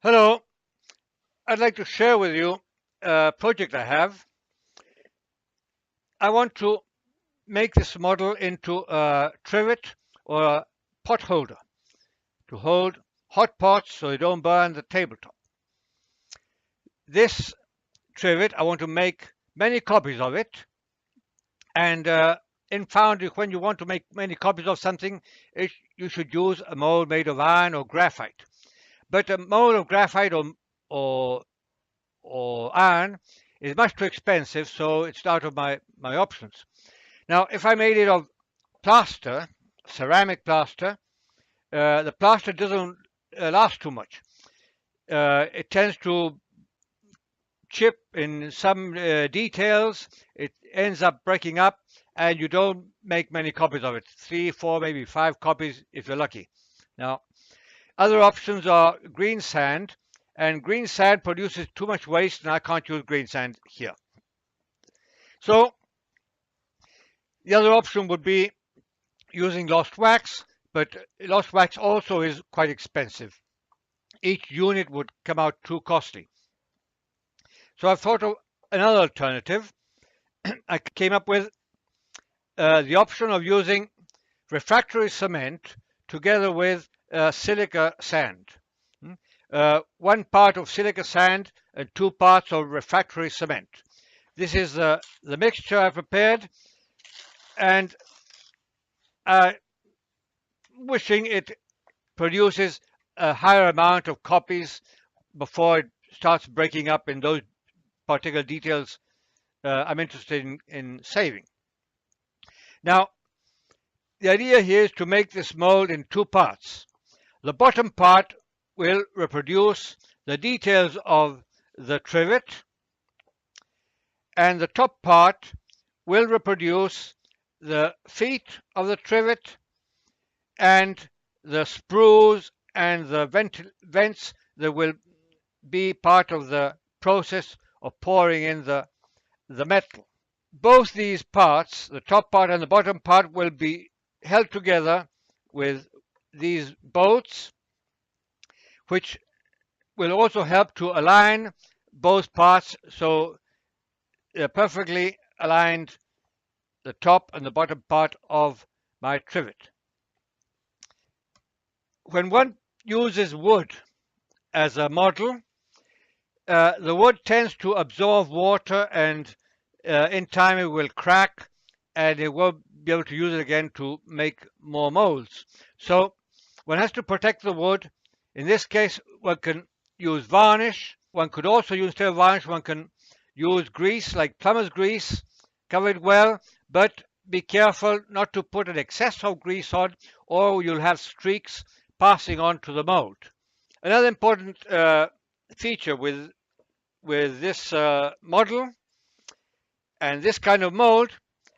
Hello, I'd like to share with you a project I have. I want to make this model into a trivet or a pot holder to hold hot pots so they don't burn the tabletop. This trivet, I want to make many copies of it, and in foundry, when you want to make many copies of something, you should use a mold made of iron or graphite. But a mold of graphite or iron is much too expensive, so it's out of my options. Now, if I made it of plaster, ceramic plaster, the plaster doesn't last too much. It tends to chip in some details. It ends up breaking up, and you don't make many copies of it. 3, 4, maybe 5 copies if you're lucky. Now, other options are green sand, and green sand produces too much waste, and I can't use green sand here. So the other option would be using lost wax, but lost wax also is quite expensive. Each unit would come out too costly. So I thought of another alternative. I came up with the option of using refractory cement together with silica sand. 1 part of silica sand and 2 parts of refractory cement. This is the mixture I prepared, and wishing it produces a higher amount of copies before it starts breaking up in those particular details I'm interested in saving. Now, the idea here is to make this mold in 2 parts. The bottom part will reproduce the details of the trivet, and the top part will reproduce the feet of the trivet and the sprues and the vents that will be part of the process of pouring in the metal. Both these parts, the top part and the bottom part, will be held together with these bolts, which will also help to align both parts so they're perfectly aligned, the top and the bottom part of my trivet. When one uses wood as a model, the wood tends to absorb water, and in time it will crack and it won't be able to use it again to make more molds. So one has to protect the wood. In this case, one can use varnish. One could also use, instead of varnish, one can use grease like plumber's grease, cover it well, but be careful not to put an excess of grease on, or you'll have streaks passing on to the mold. Another important feature with this model and this kind of mold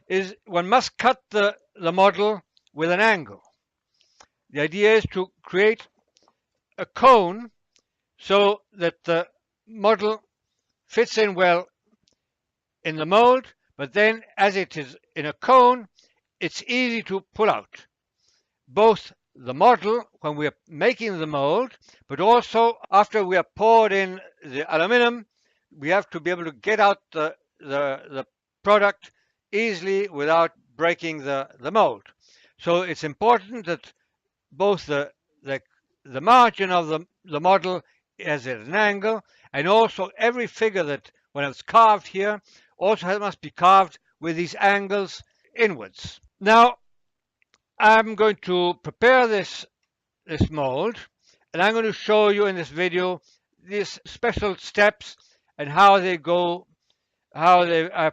is one must cut the model with an angle. The idea is to create a cone so that the model fits in well in the mold, but then as it is in a cone, it's easy to pull out both the model when we are making the mold, but also after we have poured in the aluminum, we have to be able to get out the product easily without breaking the mold. So it's important that both the margin of the model is at an angle, and also every figure that when it's carved here also must be carved with these angles inwards. Now, I'm going to prepare this mold, and I'm going to show you in this video these special steps and how they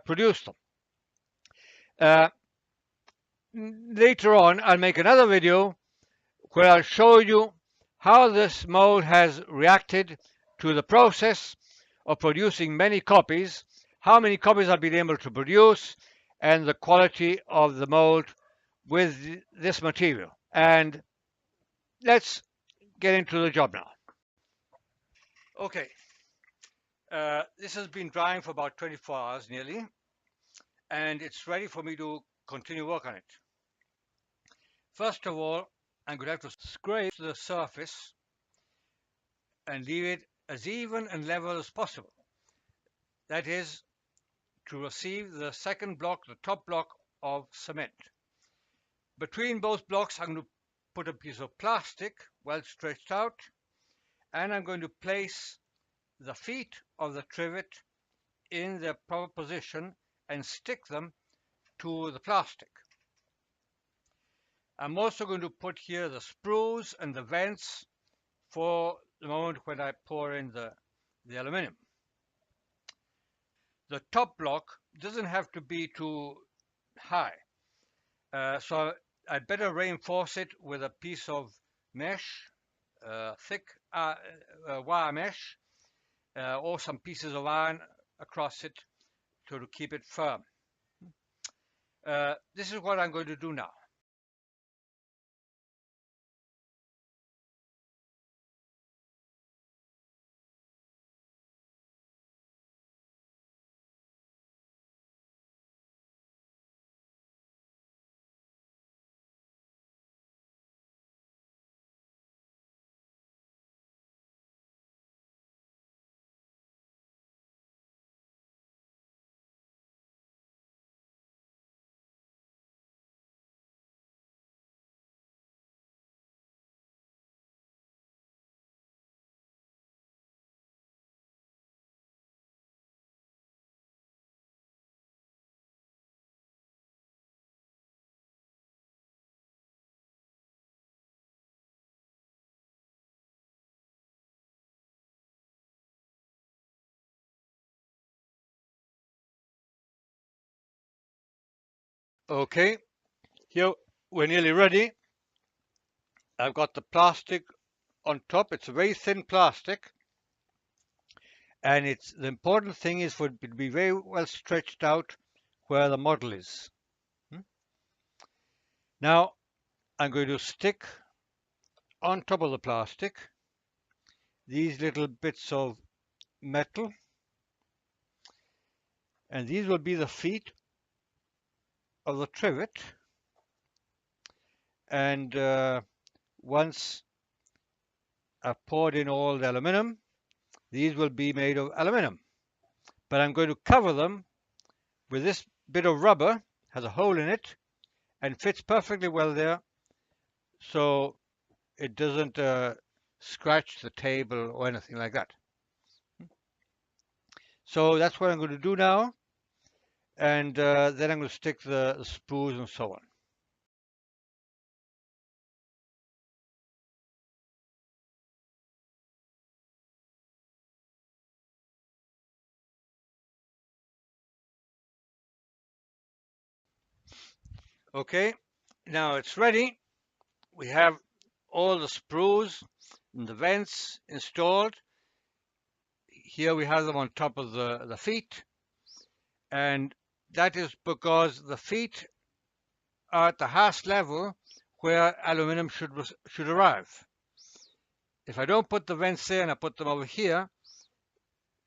produce them. Later on, I'll make another video where I'll show you how this mold has reacted to the process of producing many copies, how many copies I've been able to produce, and the quality of the mold with this material. And let's get into the job now. Okay, this has been drying for about 24 hours nearly, and it's ready for me to continue work on it. First of all, I'm going to have to scrape the surface and leave it as even and level as possible. That is, to receive the second block, the top block of cement. Between both blocks, I'm going to put a piece of plastic well stretched out, and I'm going to place the feet of the trivet in their proper position and stick them to the plastic. I'm also going to put here the sprues and the vents for the moment when I pour in the aluminum. The top block doesn't have to be too high, so I'd better reinforce it with a piece of mesh, thick wire mesh, or some pieces of iron across it to keep it firm. This is what I'm going to do now. Okay, here we're nearly ready. I've got the plastic on top. It's a very thin plastic, and it's the important thing is for it to be very well stretched out where the model is. Now I'm going to stick on top of the plastic these little bits of metal, and these will be the feet of the trivet. And once I've poured in all the aluminum, these will be made of aluminum, but I'm going to cover them with this bit of rubber, has a hole in it and fits perfectly well there, so it doesn't scratch the table or anything like that. So that's what I'm going to do now, and then I'm going to stick the sprues and so on. Okay, now it's ready. We have all the sprues and the vents installed. Here we have them on top of the feet, and that is because the feet are at the highest level where aluminum should arrive. If I don't put the vents there and I put them over here,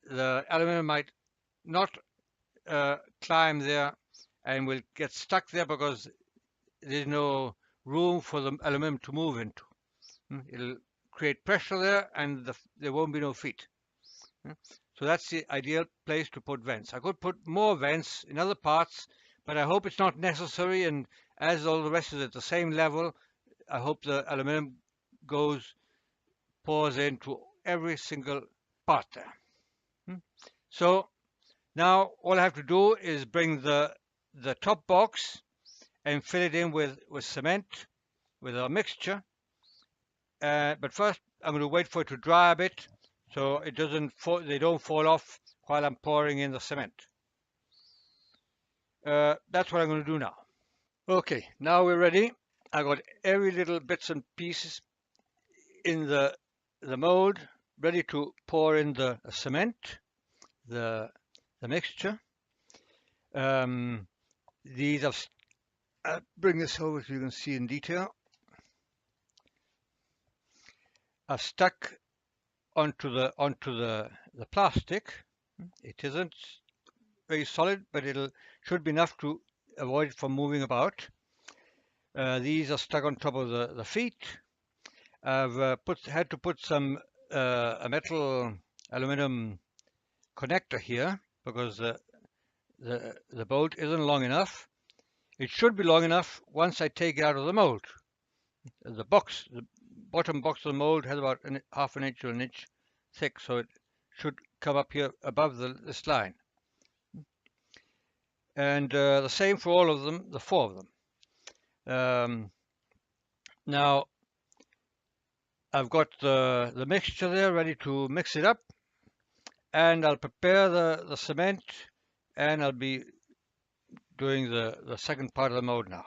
the aluminum might not climb there and will get stuck there because there's no room for the aluminum to move into. It'll create pressure there and there won't be no feet. So that's the ideal place to put vents. I could put more vents in other parts, but I hope it's not necessary, and as all the rest is at the same level, I hope the aluminum pours into every single part there. So now all I have to do is bring the top box and fill it in with cement, with a mixture. But first I'm going to wait for it to dry a bit so it doesn't they don't fall off while I'm pouring in the cement. That's what I'm going to do now. Okay, now we're ready. I got every little bits and pieces in the mold ready to pour in the cement, the mixture. These I'll bring this over so you can see in detail. I've stuck onto the plastic. It isn't very solid, but should be enough to avoid it from moving about. These are stuck on top of the feet. I've had to put some a metal aluminum connector here because the bolt isn't long enough. It should be long enough once I take it out of the mold. The bottom box of the mold has about half an inch to an inch thick, so it should come up here above this line. And the same for all of them, the 4 of them. Now I've got the mixture there ready to mix it up, and I'll prepare the cement, and I'll be doing the second part of the mold now.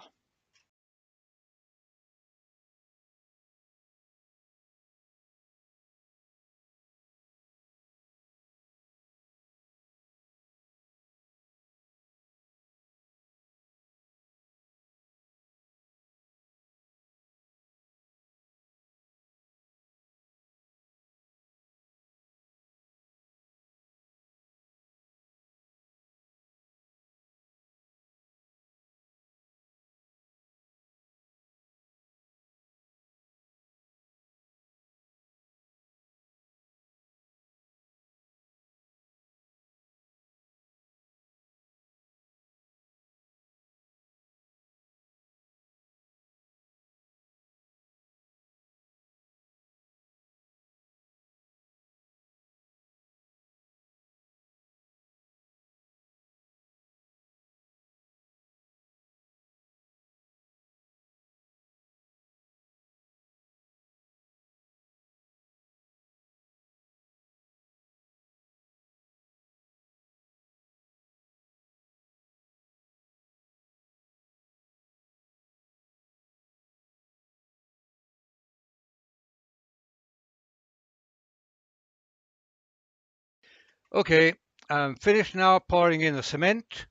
Okay, I'm finished now pouring in the cement.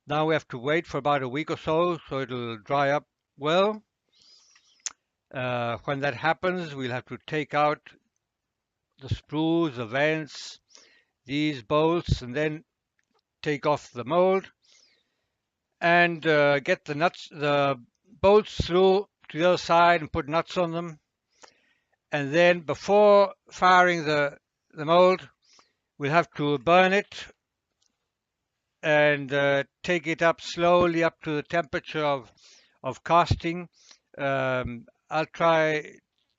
Now we have to wait for about a week or so it'll dry up well. When that happens, we'll have to take out the sprues, the vents, these bolts, and then take off the mold and get the bolts through to the other side and put nuts on them. And then before firing the mold, we'll have to burn it and take it up slowly up to the temperature of casting. I'll try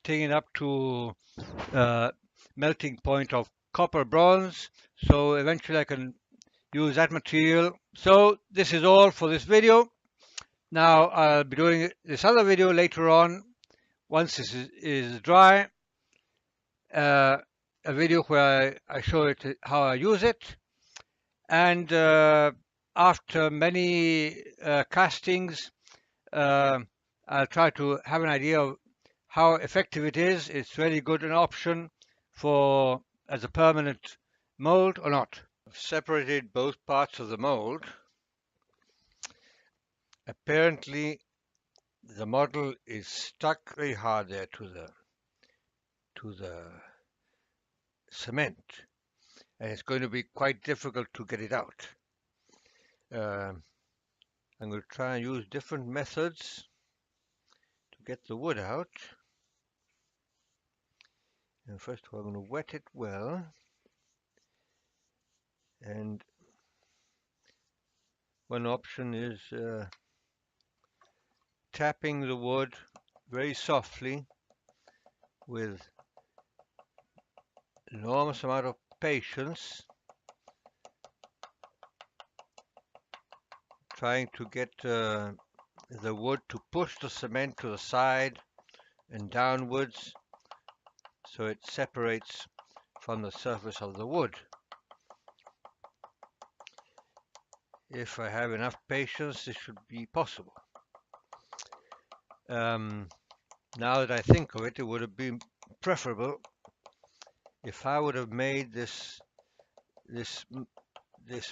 taking it up to melting point of copper bronze, so eventually I can use that material. So this is all for this video. Now I'll be doing this other video later on once this is dry, a video where I show it how I use it, and after many castings I'll try to have an idea of how effective it is. It's really good an option for as a permanent mold or not. I've separated both parts of the mold. Apparently the model is stuck very hard there to the cement, and it's going to be quite difficult to get it out. I'm going to try and use different methods to get the wood out. And first of all, I'm going to wet it well, and one option is tapping the wood very softly with enormous amount of patience, trying to get the wood to push the cement to the side and downwards so it separates from the surface of the wood. If I have enough patience, this should be possible. Now that I think of it, it would have been preferable if I would have made this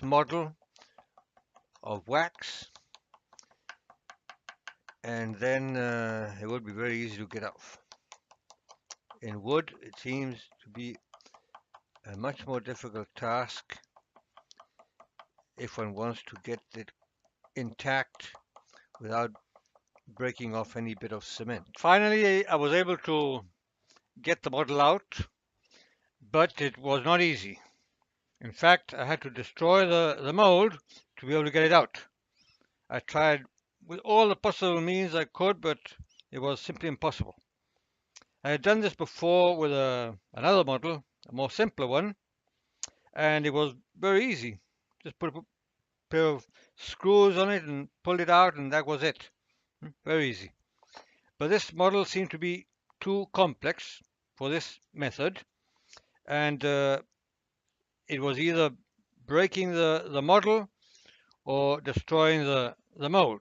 model of wax, and then it would be very easy to get off. In wood, it seems to be a much more difficult task if one wants to get it intact without breaking off any bit of cement. Finally, I was able to get the model out. but it was not easy. In fact, I had to destroy the mold to be able to get it out. I tried with all the possible means I could, but it was simply impossible. I had done this before with another model, a more simpler one, and it was very easy. Just put a pair of screws on it and pulled it out, and that was it. Very easy. But this model seemed to be too complex for this method, and it was either breaking the model or destroying the mold.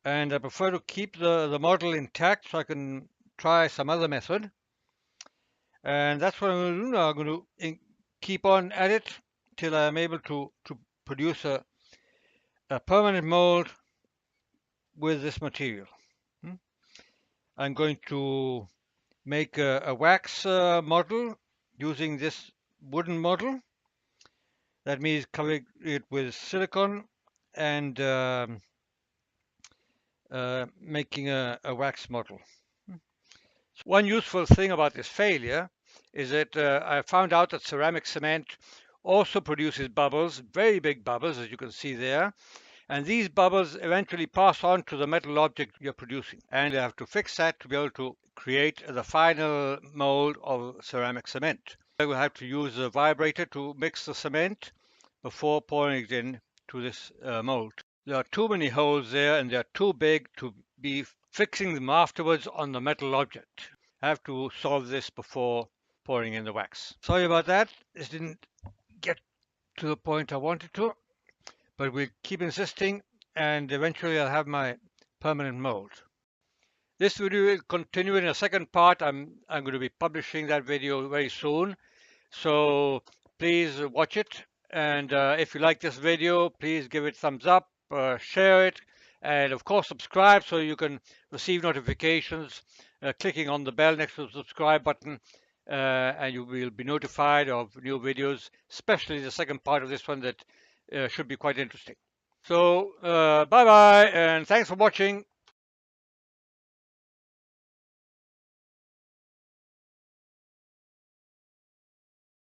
And I prefer to keep the model intact so I can try some other method. And that's what I'm going to do now. I'm going to keep on at it till I'm able to produce a permanent mold with this material. I'm going to make a wax model using this wooden model. That means covering it with silicone and making a wax model. One useful thing about this failure is that I found out that ceramic cement also produces bubbles, very big bubbles, as you can see there. And these bubbles eventually pass on to the metal object you're producing. And you have to fix that to be able to create the final mold of ceramic cement. I will have to use a vibrator to mix the cement before pouring it in to this mold. There are too many holes there and they're too big to be fixing them afterwards on the metal object. I have to solve this before pouring in the wax. Sorry about that. This didn't get to the point I wanted to, but we'll keep insisting and eventually I'll have my permanent mold. This video will continue in a second part. I'm going to be publishing that video very soon. So please watch it. And if you like this video, please give it thumbs up, share it, and of course subscribe so you can receive notifications clicking on the bell next to the subscribe button, and you will be notified of new videos, especially the second part of this one that should be quite interesting. So bye bye and thanks for watching.